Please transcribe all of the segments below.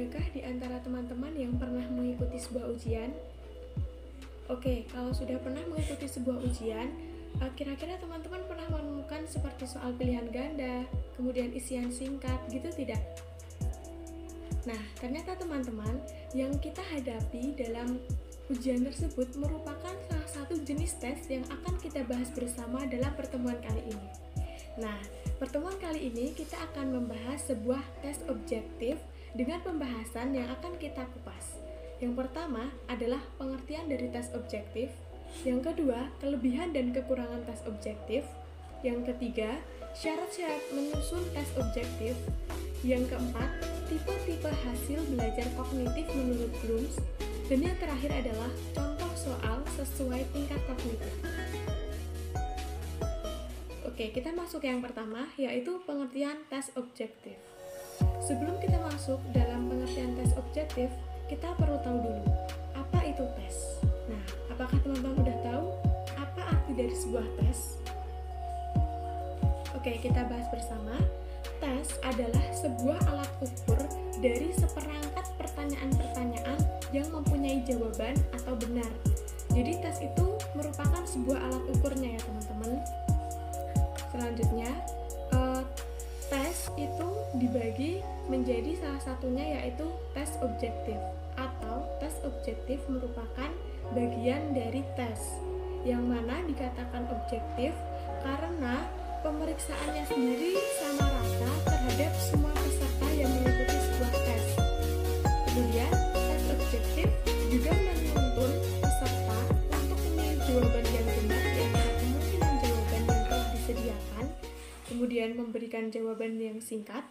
Adakah di antara teman-teman yang pernah mengikuti sebuah ujian? Oke, kalau sudah pernah mengikuti sebuah ujian, kira-kira teman-teman pernah menemukan seperti soal pilihan ganda, kemudian isian singkat, gitu tidak? Nah, ternyata teman-teman, yang kita hadapi dalam ujian tersebut merupakan salah satu jenis tes yang akan kita bahas bersama dalam pertemuan kali ini. Nah, pertemuan kali ini kita akan membahas sebuah tes objektif dengan pembahasan yang akan kita kupas. Yang pertama adalah pengertian dari tes objektif. Yang kedua, kelebihan dan kekurangan tes objektif. Yang ketiga, syarat-syarat menyusun tes objektif. Yang keempat, tipe-tipe hasil belajar kognitif menurut Bloom. Dan yang terakhir adalah contoh soal sesuai tingkat kognitif. Oke, kita masuk yang pertama, yaitu pengertian tes objektif. Sebelum kita masuk dalam pengertian tes objektif, kita perlu tahu dulu, apa itu tes? Nah, apakah teman-teman udah tahu apa arti dari sebuah tes? Oke, kita bahas bersama. Tes adalah sebuah alat ukur dari seperangkat pertanyaan-pertanyaan yang mempunyai jawaban atau benar. Jadi tes itu merupakan sebuah alat ukurnya ya teman-teman. Selanjutnya, tes itu dibagi menjadi salah satunya yaitu tes objektif, atau tes objektif merupakan bagian dari tes yang mana dikatakan objektif karena pemeriksaannya sendiri sama rata terhadap semua peserta yang mengikuti sebuah tes. Kemudian, tes objektif juga menuntun peserta untuk memilih jawaban yang benar di antara kemungkinan jawaban yang telah disediakan, kemudian memberikan jawaban yang singkat,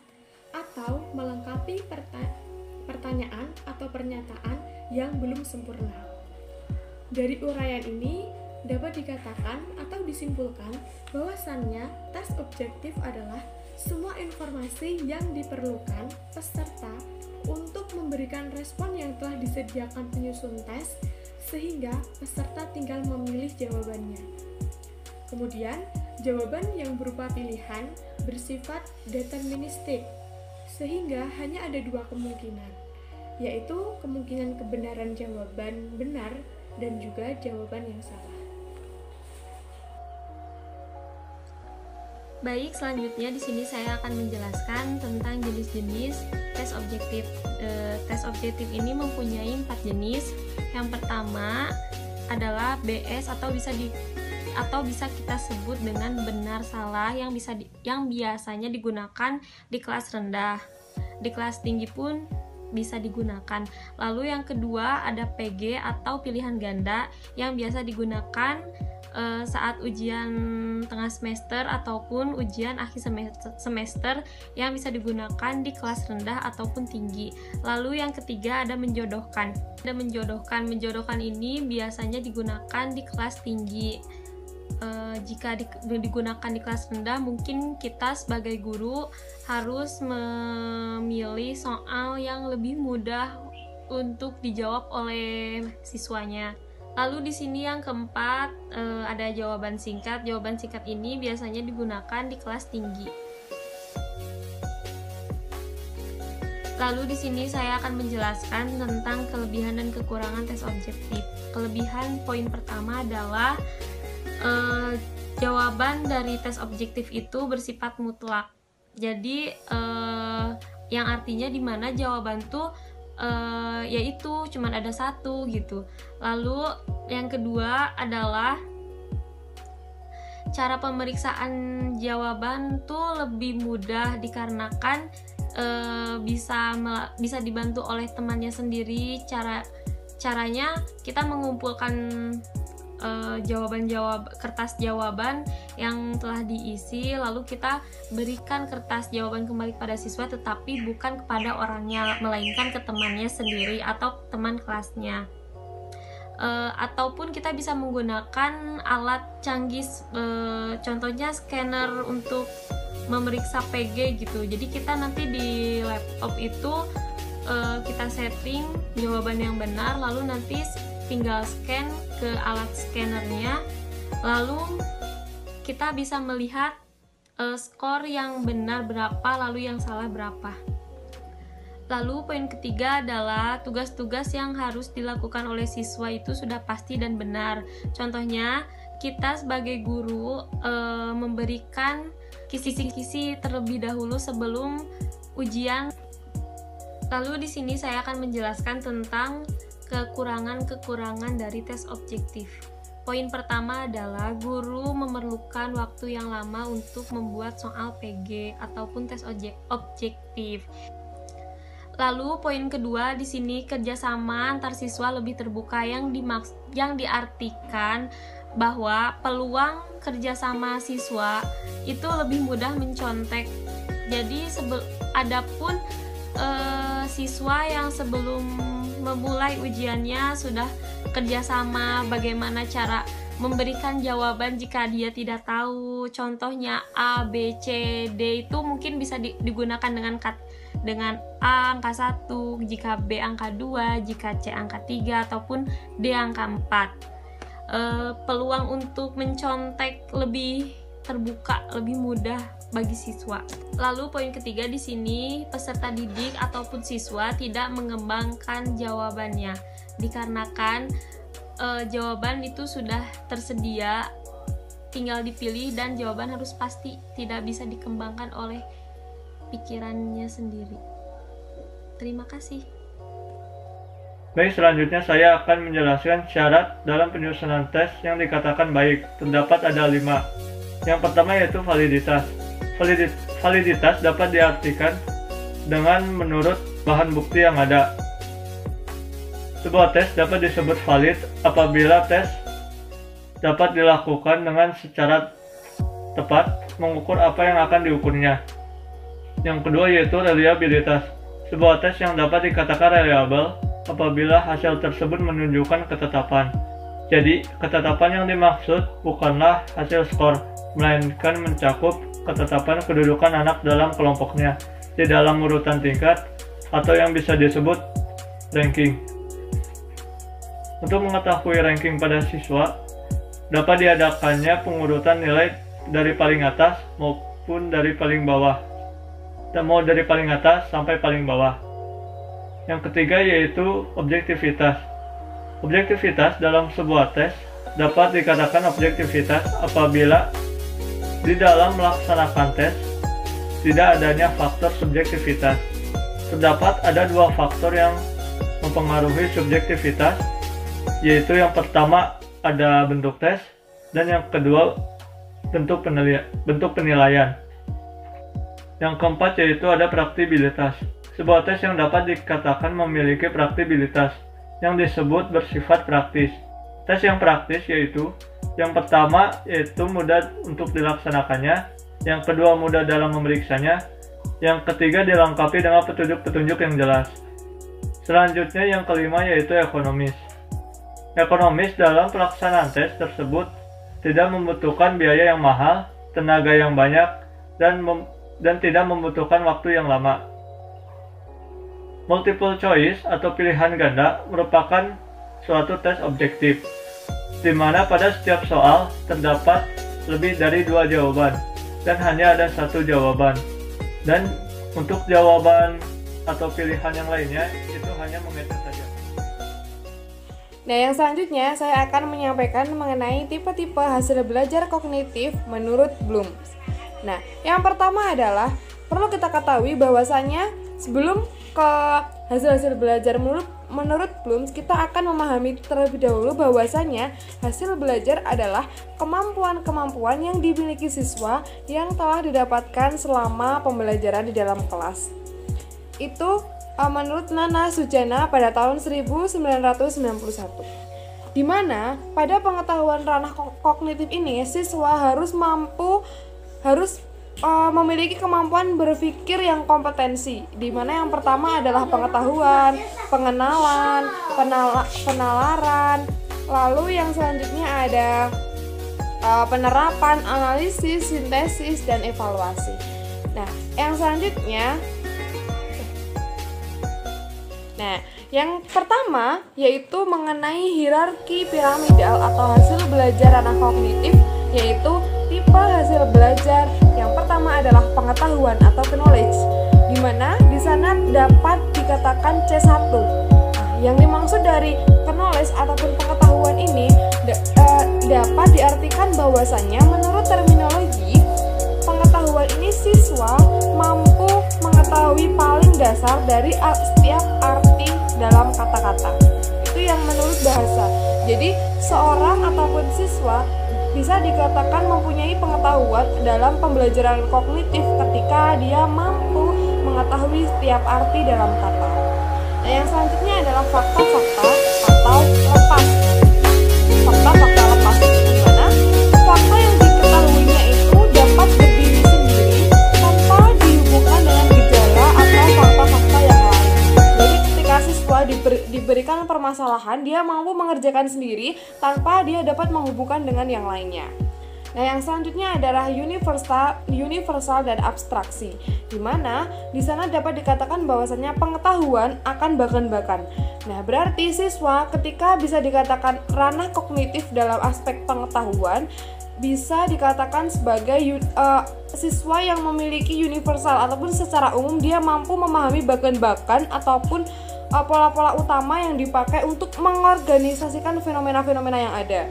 atau melengkapi pertanyaan atau pernyataan yang belum sempurna. Dari uraian ini, dapat dikatakan atau disimpulkan bahwasannya tes objektif adalah semua informasi yang diperlukan peserta untuk memberikan respon yang telah disediakan penyusun tes, sehingga peserta tinggal memilih jawabannya. Kemudian, jawaban yang berupa pilihan bersifat deterministik, sehingga hanya ada dua kemungkinan, yaitu kemungkinan kebenaran jawaban benar dan juga jawaban yang salah. Baik, selanjutnya di sini saya akan menjelaskan tentang jenis-jenis tes objektif. Tes objektif ini mempunyai 4 jenis. Yang pertama adalah BS atau bisa kita sebut dengan benar salah yang biasanya digunakan di kelas rendah. Di kelas tinggi pun bisa digunakan. Lalu yang kedua ada PG atau pilihan ganda yang biasa digunakan saat ujian tengah semester ataupun ujian akhir semester yang bisa digunakan di kelas rendah ataupun tinggi. Lalu yang ketiga ada menjodohkan. Menjodohkan ini biasanya digunakan di kelas tinggi. Jika digunakan di kelas rendah, mungkin kita sebagai guru harus memilih soal yang lebih mudah untuk dijawab oleh siswanya. Lalu di sini yang keempat ada jawaban singkat. Jawaban singkat ini biasanya digunakan di kelas tinggi. Lalu di sini saya akan menjelaskan tentang kelebihan dan kekurangan tes objektif. Kelebihan poin pertama adalah jawaban dari tes objektif itu bersifat mutlak. Jadi yang artinya di mana jawaban tuh yaitu cuman ada satu gitu. Lalu yang kedua adalah cara pemeriksaan jawaban tuh lebih mudah dikarenakan bisa dibantu oleh temannya sendiri. Caranya kita mengumpulkan kertas jawaban yang telah diisi, lalu kita berikan kertas jawaban kembali kepada siswa, tetapi bukan kepada orangnya, melainkan ke temannya sendiri atau teman kelasnya. Ataupun kita bisa menggunakan alat canggih, contohnya scanner untuk memeriksa PG gitu. Jadi kita nanti di laptop itu kita setting jawaban yang benar, lalu nanti tinggal scan ke alat scannernya, lalu kita bisa melihat skor yang benar berapa, lalu yang salah berapa. Lalu poin ketiga adalah tugas-tugas yang harus dilakukan oleh siswa itu sudah pasti dan benar. Contohnya, kita sebagai guru memberikan kisi-kisi terlebih dahulu sebelum ujian. Lalu di sini saya akan menjelaskan tentang kekurangan-kekurangan dari tes objektif. Poin pertama adalah guru memerlukan waktu yang lama untuk membuat soal PG ataupun tes objektif. Lalu poin kedua di sini kerjasama antar siswa lebih terbuka, yang diartikan bahwa peluang kerjasama siswa itu lebih mudah mencontek. Jadi adapun siswa yang sebelum memulai ujiannya sudah kerjasama bagaimana cara memberikan jawaban jika dia tidak tahu, contohnya A, B, C, D itu mungkin bisa digunakan dengan A angka 1, jika B angka 2, jika C angka 3, ataupun D angka 4. Peluang untuk mencontek lebih terbuka, lebih mudah bagi siswa. Lalu poin ketiga di sini, peserta didik ataupun siswa tidak mengembangkan jawabannya dikarenakan jawaban itu sudah tersedia, tinggal dipilih, dan jawaban harus pasti, tidak bisa dikembangkan oleh pikirannya sendiri. Terima kasih. Baik, selanjutnya saya akan menjelaskan syarat dalam penyusunan tes yang dikatakan baik. Terdapat ada 5. Yang pertama yaitu validitas. Validitas dapat diartikan dengan menurut bahan bukti yang ada. Sebuah tes dapat disebut valid apabila tes dapat dilakukan dengan secara tepat, mengukur apa yang akan diukurnya. Yang kedua yaitu reliabilitas. Sebuah tes yang dapat dikatakan reliable apabila hasil tersebut menunjukkan ketetapan. Jadi, ketetapan yang dimaksud bukanlah hasil skor, melainkan mencakup ketetapan kedudukan anak dalam kelompoknya di dalam urutan tingkat atau yang bisa disebut ranking. Untuk mengetahui ranking pada siswa, dapat diadakannya pengurutan nilai dari paling atas maupun dari paling bawah, dan mau dari paling atas sampai paling bawah. Yang ketiga yaitu objektivitas. Objektivitas dalam sebuah tes dapat dikatakan objektivitas apabila di dalam melaksanakan tes tidak adanya faktor subjektivitas. Terdapat ada 2 faktor yang mempengaruhi subjektivitas, yaitu yang pertama ada bentuk tes dan yang kedua bentuk penilaian. Yang keempat yaitu ada praktibilitas. Sebuah tes yang dapat dikatakan memiliki praktibilitas yang disebut bersifat praktis. Tes yang praktis yaitu yang pertama yaitu mudah untuk dilaksanakannya, yang kedua mudah dalam memeriksanya, yang ketiga dilengkapi dengan petunjuk-petunjuk yang jelas. Selanjutnya yang kelima yaitu ekonomis. Ekonomis dalam pelaksanaan tes tersebut tidak membutuhkan biaya yang mahal, tenaga yang banyak, dan tidak membutuhkan waktu yang lama. Multiple choice atau pilihan ganda merupakan suatu tes objektif, di mana pada setiap soal terdapat lebih dari 2 jawaban dan hanya ada 1 jawaban. Dan untuk jawaban atau pilihan yang lainnya itu hanya mengetes saja. Nah, yang selanjutnya saya akan menyampaikan mengenai tipe-tipe hasil belajar kognitif menurut Bloom. Nah, yang pertama adalah perlu kita ketahui bahwasannya sebelum ke hasil-hasil belajar menurut Bloom, kita akan memahami terlebih dahulu bahwasannya hasil belajar adalah kemampuan-kemampuan yang dimiliki siswa yang telah didapatkan selama pembelajaran di dalam kelas. Itu menurut Nana Sujana pada tahun 1991, di mana pada pengetahuan ranah kognitif ini siswa harus memiliki kemampuan berpikir yang kompetensi, di mana yang pertama adalah pengetahuan, pengenalan, penalaran, lalu yang selanjutnya ada penerapan, analisis, sintesis, dan evaluasi. Nah, yang selanjutnya yang pertama yaitu mengenai hierarki piramidal atau hasil belajar ranah kognitif, yaitu tipe hasil belajar. Yang pertama adalah pengetahuan atau knowledge, di mana di sana dapat dikatakan C1. Nah, yang dimaksud dari knowledge ataupun pengetahuan ini dapat diartikan bahwasannya menurut terminologi pengetahuan ini siswa mampu mengetahui paling dasar dari setiap arti dalam kata-kata. Itu yang menurut bahasa. Jadi seorang ataupun siswa bisa dikatakan mempunyai pengetahuan dalam pembelajaran kognitif ketika dia mampu mengetahui setiap arti dalam kata. Nah, yang selanjutnya adalah fakta-fakta atau lepas. Fakta-fakta lepas, di mana fakta yang diketahuinya itu dapat berdiri sendiri tanpa dihubungkan dengan gejala atau fakta-fakta yang lain. Jadi ketika siswa diberikan permasalahan, dia mampu mengerjakan sendiri tanpa dia dapat menghubungkan dengan yang lainnya. Nah, yang selanjutnya adalah universal dan abstraksi, di mana di sana dapat dikatakan bahwasannya pengetahuan akan bahkan-bahkan. Nah, berarti siswa ketika bisa dikatakan ranah kognitif dalam aspek pengetahuan bisa dikatakan sebagai siswa yang memiliki universal ataupun secara umum dia mampu memahami bahkan-bahkan ataupun pola-pola utama yang dipakai untuk mengorganisasikan fenomena-fenomena yang ada.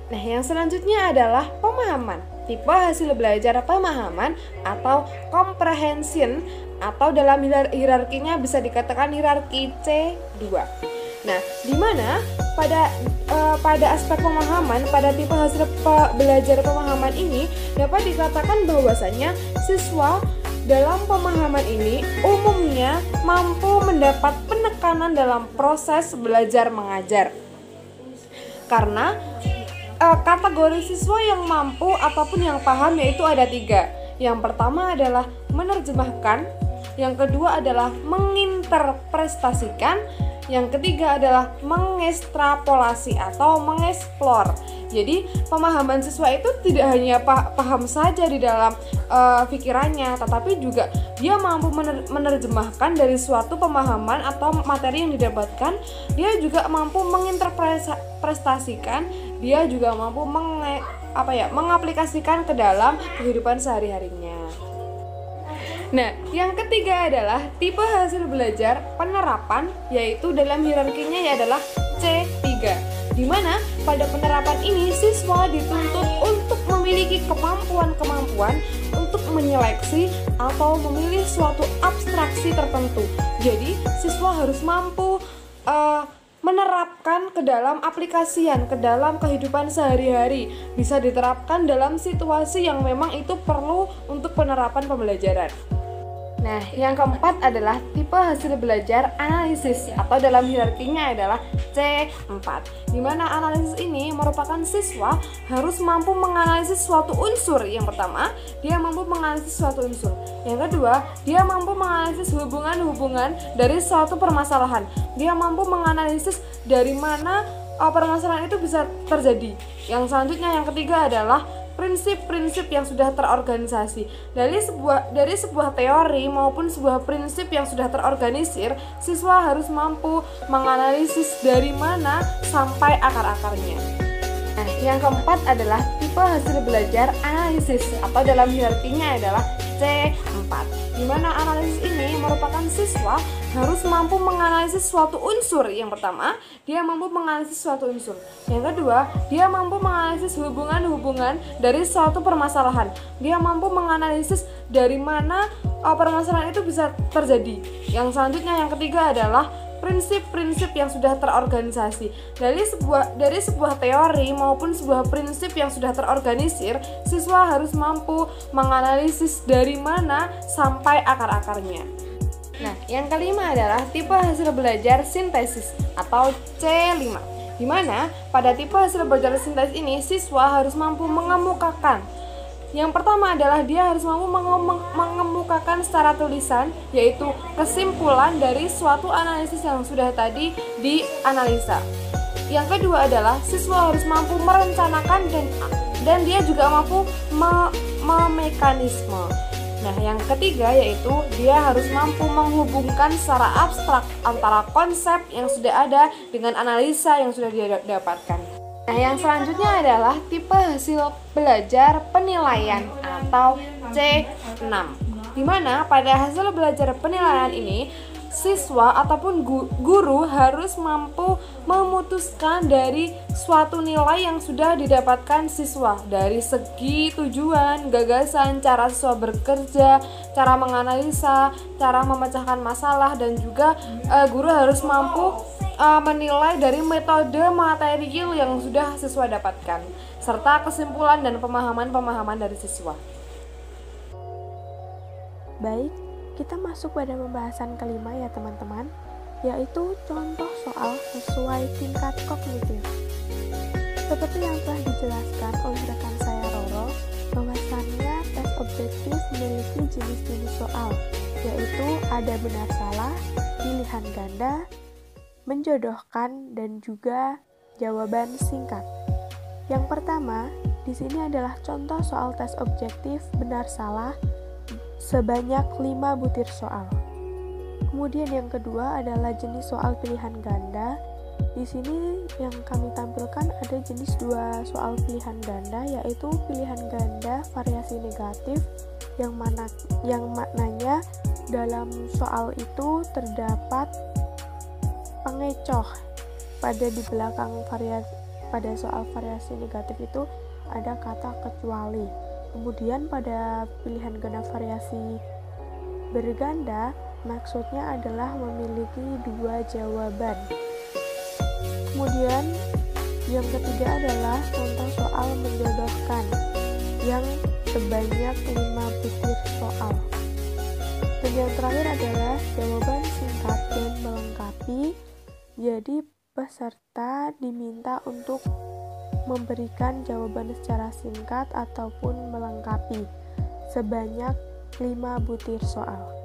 Nah, yang selanjutnya adalah pemahaman. Tipe hasil belajar pemahaman atau comprehension, atau dalam hierarkinya bisa dikatakan hierarki C2. Nah, di mana pada aspek pemahaman, pada tipe hasil belajar pemahaman ini dapat dikatakan bahwasannya siswa dalam pemahaman ini umumnya mampu mendapat penekanan dalam proses belajar mengajar. Karena kategori siswa yang mampu ataupun yang paham yaitu ada 3. Yang pertama adalah menerjemahkan, yang kedua adalah menginterpretasikan, yang ketiga adalah mengekstrapolasi atau mengeksplor. Jadi pemahaman siswa itu tidak hanya paham saja di dalam pikirannya, tetapi juga dia mampu menerjemahkan dari suatu pemahaman atau materi yang didapatkan. Dia juga mampu menginterpretasikan, dia juga mampu mengaplikasikan ke dalam kehidupan sehari-harinya. Nah, yang ketiga adalah tipe hasil belajar penerapan, yaitu dalam hierarkinya adalah C3, di mana pada penerapan ini siswa dituntut untuk memiliki kemampuan-kemampuan untuk menyeleksi atau memilih suatu abstraksi tertentu. Jadi, siswa harus mampu menerapkan ke dalam aplikasian, ke dalam kehidupan sehari-hari, bisa diterapkan dalam situasi yang memang itu perlu untuk penerapan pembelajaran. Nah, yang keempat adalah tipe hasil belajar analisis, atau dalam hierarkinya adalah C4, di mana analisis ini merupakan siswa harus mampu menganalisis suatu unsur. Yang pertama, dia mampu menganalisis suatu unsur. Yang kedua, dia mampu menganalisis hubungan-hubungan dari suatu permasalahan. Dia mampu menganalisis dari mana permasalahan itu bisa terjadi. Yang selanjutnya, yang ketiga adalah prinsip-prinsip yang sudah terorganisasi. Dari sebuah teori maupun sebuah prinsip yang sudah terorganisir, siswa harus mampu menganalisis dari mana sampai akar-akarnya. Nah, yang keempat adalah tipe hasil belajar analisis, atau dalam hierarkinya adalah C4, di mana analisis ini merupakan siswa harus mampu menganalisis suatu unsur. Yang pertama, dia mampu menganalisis suatu unsur. Yang kedua, dia mampu menganalisis hubungan-hubungan dari suatu permasalahan. Dia mampu menganalisis dari mana permasalahan itu bisa terjadi. Yang selanjutnya, yang ketiga adalah prinsip-prinsip yang sudah terorganisasi. Dari sebuah teori maupun sebuah prinsip yang sudah terorganisir, siswa harus mampu menganalisis dari mana sampai akar-akarnya. Nah, yang kelima adalah tipe hasil belajar sintesis atau C5, di mana pada tipe hasil belajar sintesis ini siswa harus mampu mengemukakan. Yang pertama adalah dia harus mampu mengemukakan secara tulisan, yaitu kesimpulan dari suatu analisis yang sudah tadi dianalisa. Yang kedua adalah siswa harus mampu merencanakan dan dia juga mampu memekanisme. Nah, yang ketiga yaitu dia harus mampu menghubungkan secara abstrak antara konsep yang sudah ada dengan analisa yang sudah dia dapatkan. Nah, yang selanjutnya adalah tipe hasil belajar penilaian atau C6. Di mana pada hasil belajar penilaian ini siswa ataupun guru harus mampu memutuskan dari suatu nilai yang sudah didapatkan siswa dari segi tujuan, gagasan, cara siswa bekerja, cara menganalisa, cara memecahkan masalah, dan juga guru harus mampu menilai dari metode material yang sudah siswa dapatkan serta kesimpulan dan pemahaman dari siswa. Baik, kita masuk pada pembahasan kelima ya teman-teman, yaitu contoh soal sesuai tingkat kognitif. Seperti yang telah dijelaskan oleh rekan saya Roro, bahwasannya tes objektif memiliki jenis-jenis soal, yaitu ada benar salah, pilihan ganda, menjodohkan, dan juga jawaban singkat. Yang pertama, di sini adalah contoh soal tes objektif benar salah sebanyak 5 butir soal. Kemudian yang kedua adalah jenis soal pilihan ganda. Di sini yang kami tampilkan ada jenis 2 soal pilihan ganda, yaitu pilihan ganda variasi negatif yang maknanya dalam soal itu terdapat pengecoh di belakang pada soal variasi negatif itu ada kata kecuali. Kemudian pada pilihan ganda variasi berganda maksudnya adalah memiliki 2 jawaban. Kemudian yang ketiga adalah contoh soal menjodohkan yang sebanyak 5 butir soal. Dan yang terakhir adalah jawaban singkat dan melengkapi. Jadi peserta diminta untuk memberikan jawaban secara singkat ataupun melengkapi sebanyak 5 butir soal.